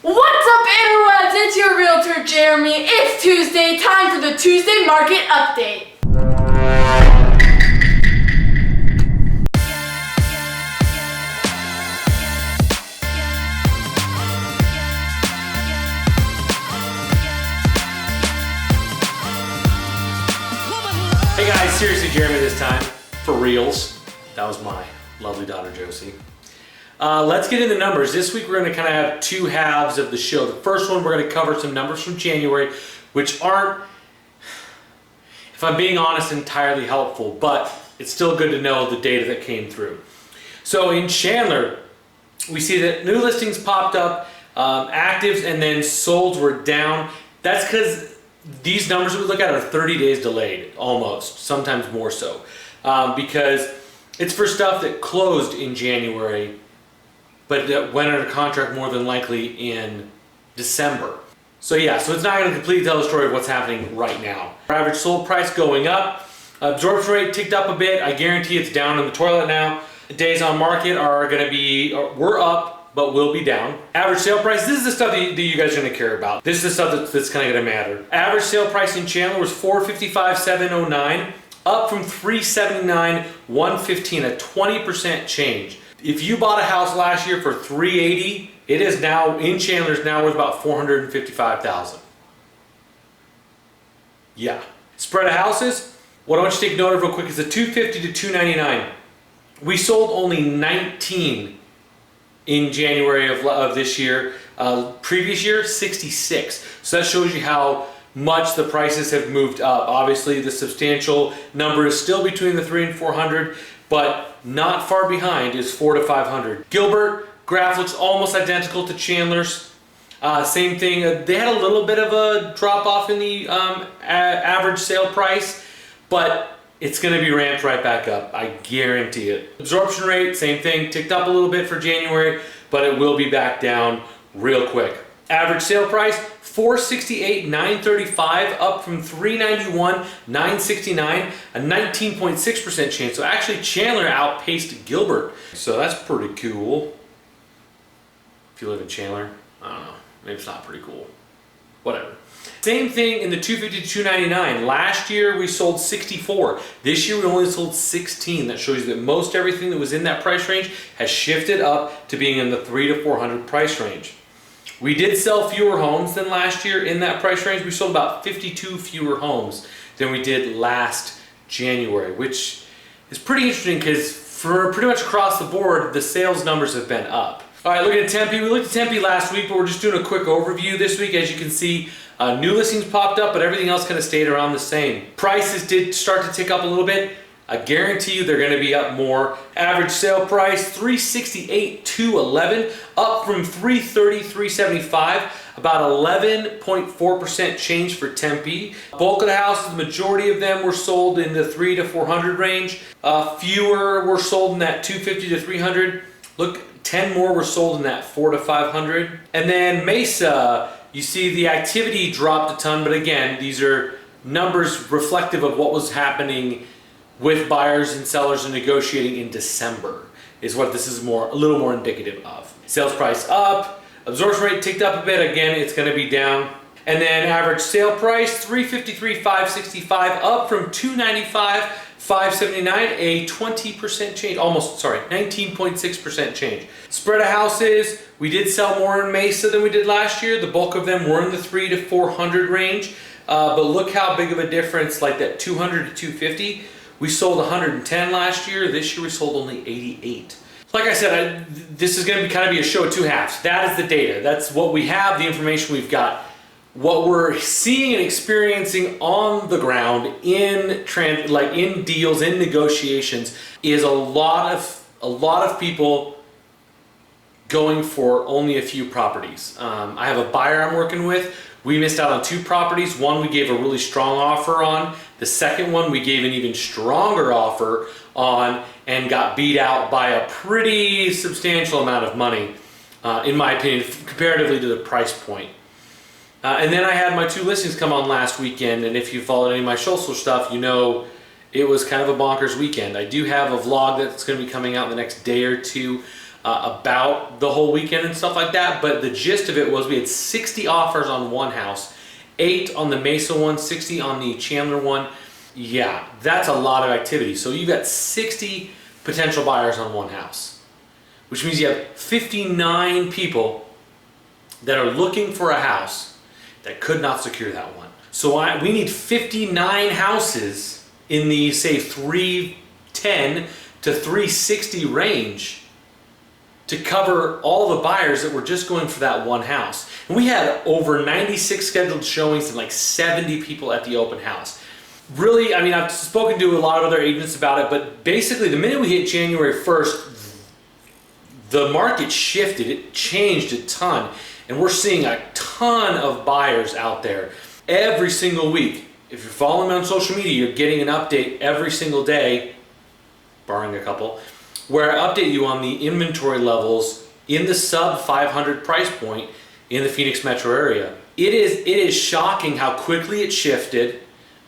What's up, interwebs? It's your realtor, Jeremy. It's Tuesday, time for the Tuesday Market Update. Hey guys, seriously Jeremy this time, for reals. That was my lovely daughter Josie. Let's get into numbers. This week we're going to kind of have two halves of the show. The first one, we're going to cover some numbers from January, which aren't, if I'm being honest, entirely helpful, but it's still good to know the data that came through. So in Chandler, we see that new listings popped up, actives and then solds were down. That's because these numbers that we look at are 30 days delayed, almost, sometimes more so, because it's for stuff that closed in January but that went under contract more than likely in December. So yeah, so it's not going to completely tell the story of what's happening right now. Our average sold price going up, absorption rate ticked up a bit. I guarantee it's down in the toilet now. The days on market are going to be, we're up, but will be down. Average sale price, this is the stuff that you guys are going to care about. This is the stuff that's kind of going to matter. Average sale price in Chandler was $455,709, up from $379,115, a 20% change. If you bought a house last year for $380,000, it is now, in Chandler's now worth about $455,000. Yeah. Spread of houses, what I want you to take note of real quick is the 250 to 299. We sold only 19 in January of this year. Previous year, 66. So that shows you how much the prices have moved up. Obviously, the substantial number is still between the 300 and 400, but not far behind is 400 to 500. Gilbert graph looks almost identical to Chandler's. Same thing. They had a little bit of a drop off in the average sale price, but it's going to be ramped right back up. I guarantee it. Absorption rate, same thing. Ticked up a little bit for January, but it will be back down real quick. Average sale price, $468,935, up from $391,969, a 19.6% change. So actually Chandler outpaced Gilbert. So that's pretty cool. If you live in Chandler, I don't know, maybe it's not pretty cool. Whatever. Same thing in the 250 to 299. Last year we sold 64. This year we only sold 16. That shows you that most everything that was in that price range has shifted up to being in the 300 to 400 price range. We did sell fewer homes than last year in that price range. We sold about 52 fewer homes than we did last January, which is pretty interesting because for pretty much across the board, the sales numbers have been up. All right, looking at Tempe. We looked at Tempe last week, but we're just doing a quick overview this week. As you can see, new listings popped up, but everything else kind of stayed around the same. Prices did start to tick up a little bit. I guarantee you they're going to be up more. Average sale price, $368,211, up from $330,375, about 11.4% change for Tempe. Bulk of the houses, the majority of them were sold in the 300 to 400 range. Fewer were sold in that 250 to 300. Look, 10 more were sold in that 400 to 500. And then Mesa, you see the activity dropped a ton, but again, these are numbers reflective of what was happening with buyers and sellers and negotiating in December is what this is a little more indicative of. Sales price up, absorption rate ticked up a bit. Again, it's going to be down. And then average sale price, $353,565, up from $295,579, a 20% change, 19.6% change. Spread of houses, we did sell more in Mesa than we did last year. The bulk of them were in the 300 to 400 range. But look how big of a difference, like that 200 to 250. We sold 110 last year. This year we sold only 88. Like I said, this is going to be kind of a show of two halves. That is the data. That's what we have, the information we've got. What we're seeing and experiencing on the ground in deals, in negotiations, is a lot of people going for only a few properties. I have a buyer I'm working with. We missed out on 2 properties. One we gave a really strong offer on. The second one we gave an even stronger offer on and got beat out by a pretty substantial amount of money, in my opinion, comparatively to the price point. And then I had my 2 listings come on last weekend, and if you followed any of my social stuff, you know it was kind of a bonkers weekend. I do have a vlog that's going to be coming out in the next day or two about the whole weekend and stuff like that, but the gist of it was we had 60 offers on one house, 8 on the Mesa one, 60 on the Chandler one. Yeah, that's a lot of activity. So you've got 60 potential buyers on one house, which means you have 59 people that are looking for a house that could not secure that one. So we need 59 houses in the, say, 310 to 360 range to cover all the buyers that were just going for that one house. And we had over 96 scheduled showings and like 70 people at the open house. Really, I mean, I've spoken to a lot of other agents about it, but basically the minute we hit January 1st, the market shifted, it changed a ton, and we're seeing a ton of buyers out there every single week. If you're following me on social media, you're getting an update every single day, barring a couple, where I update you on the inventory levels in the sub 500 price point in the Phoenix metro area. It is shocking how quickly it shifted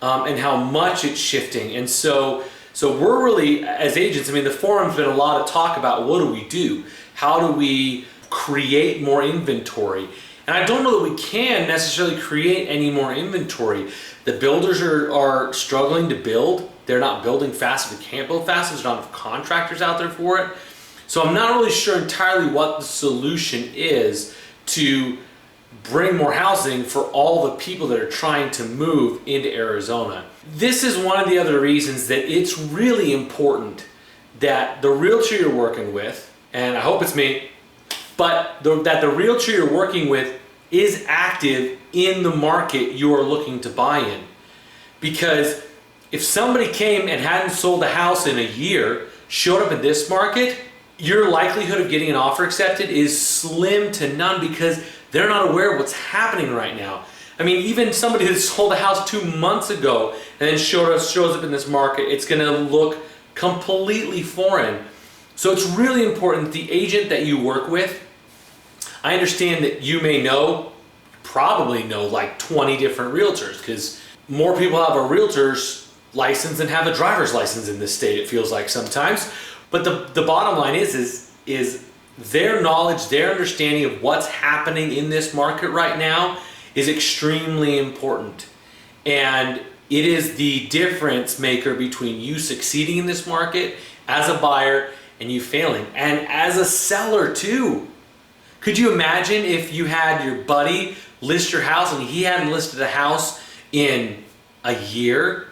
and how much it's shifting. And so we're really, as agents, I mean, the forum's been a lot of talk about what do we do? How do we create more inventory? And I don't know that we can necessarily create any more inventory. The builders are struggling to build. They're not building fast. If they can't build fast, there's not enough contractors out there for it. So I'm not really sure entirely what the solution is to bring more housing for all the people that are trying to move into Arizona. This is one of the other reasons that it's really important that the realtor you're working with, and I hope it's me, but that the realtor you're working with is active in the market you are looking to buy in. Because if somebody came and hadn't sold a house in a year, showed up in this market, your likelihood of getting an offer accepted is slim to none because they're not aware of what's happening right now. I mean, even somebody that sold a house 2 months ago and then shows up in this market, it's gonna look completely foreign. So it's really important, the agent that you work with, I understand that you may know, probably know like 20 different realtors, because more people have a realtor's license than have a driver's license in this state, it feels like sometimes. But the bottom line is their knowledge, their understanding of what's happening in this market right now is extremely important. And it is the difference maker between you succeeding in this market as a buyer and you failing. And as a seller too. Could you imagine if you had your buddy list your house and he hadn't listed a house in a year?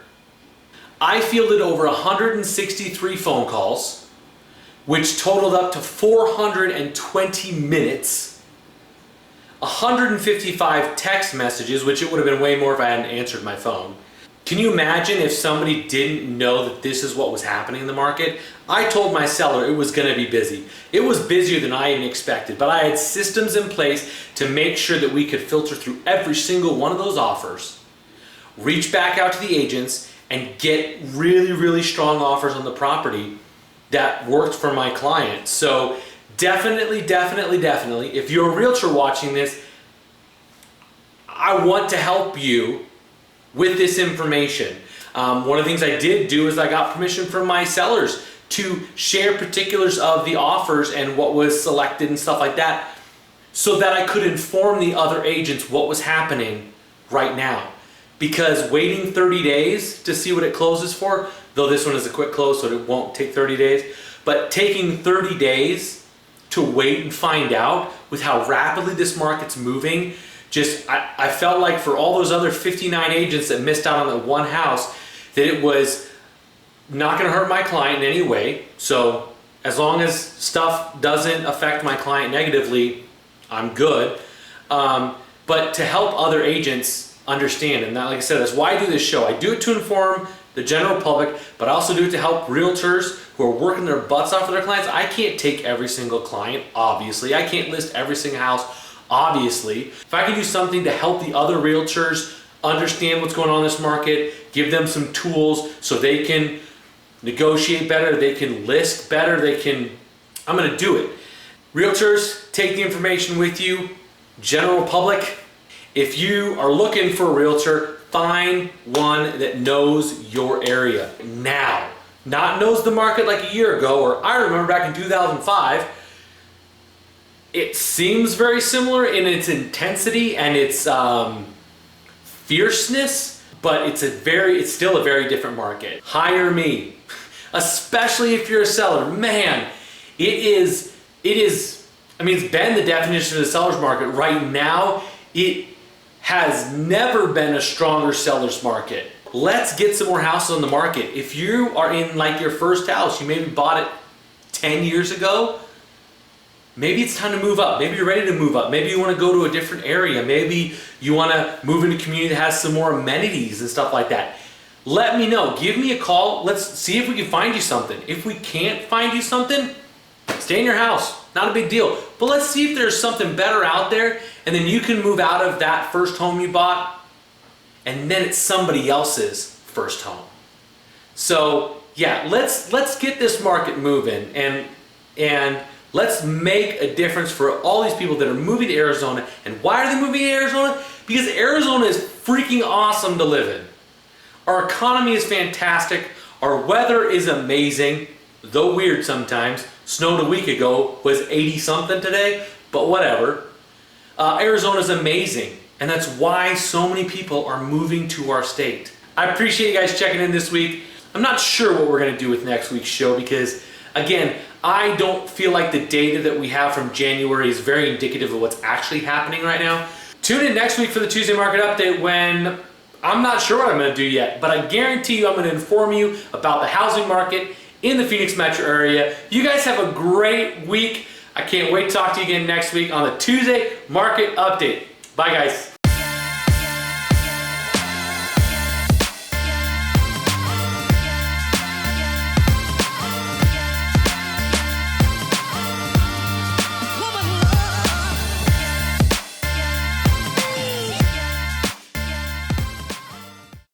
I fielded over 163 phone calls, which totaled up to 420 minutes, 155 text messages, which it would have been way more if I hadn't answered my phone. Can you imagine if somebody didn't know that this is what was happening in the market? I told my seller it was going to be busy. It was busier than I even expected, but I had systems in place to make sure that we could filter through every single one of those offers, reach back out to the agents, and get really, really strong offers on the property that worked for my client. So definitely, if you're a realtor watching this, I want to help you with this information. One of the things I did do is I got permission from my sellers to share particulars of the offers and what was selected and stuff like that, so that I could inform the other agents what was happening right now. Because waiting 30 days to see what it closes for, though this one is a quick close so it won't take 30 days, but taking 30 days to wait and find out with how rapidly this market's moving, I felt like for all those other 59 agents that missed out on that one house, that it was not going to hurt my client in any way. So as long as stuff doesn't affect my client negatively, I'm good. But to help other agents understand, and that, like I said, that's why I do this show. I do it to inform the general public, but I also do it to help realtors who are working their butts off for their clients. I can't take every single client, obviously. I can't list every single house, obviously. If I can do something to help the other realtors understand what's going on in this market, give them some tools so they can negotiate better, they can list better, I'm gonna do it. Realtors, take the information with you. General public, if you are looking for a realtor, find one that knows your area now. Not knows the market like a year ago, or I remember back in 2005, it seems very similar in its intensity and its fierceness, but it's still a very different market. Hire me, especially if you're a seller. Man, it is, I mean, it's been the definition of the seller's market. Right now, it has never been a stronger seller's market. Let's get some more houses on the market. If you are in like your first house, you maybe bought it 10 years ago, maybe it's time to move up. Maybe you're ready to move up. Maybe you want to go to a different area. Maybe you want to move into a community that has some more amenities and stuff like that. Let me know. Give me a call. Let's see if we can find you something. If we can't find you something, stay in your house. Not a big deal. But let's see if there's something better out there, and then you can move out of that first home you bought, and then it's somebody else's first home. So yeah, let's get this market moving, and let's make a difference for all these people that are moving to Arizona. And why are they moving to Arizona? Because Arizona is freaking awesome to live in. Our economy is fantastic. Our weather is amazing, though weird sometimes. Snowed a week ago, was 80 something today, but whatever. Arizona's amazing, and that's why so many people are moving to our state. I appreciate you guys checking in this week. I'm not sure what we're gonna do with next week's show because, again, I don't feel like the data that we have from January is very indicative of what's actually happening right now. Tune in next week for the Tuesday Market Update when I'm not sure what I'm gonna do yet, but I guarantee you I'm gonna inform you about the housing market in the Phoenix metro area. You guys have a great week. I can't wait to talk to you again next week on the Tuesday Market Update. Bye guys.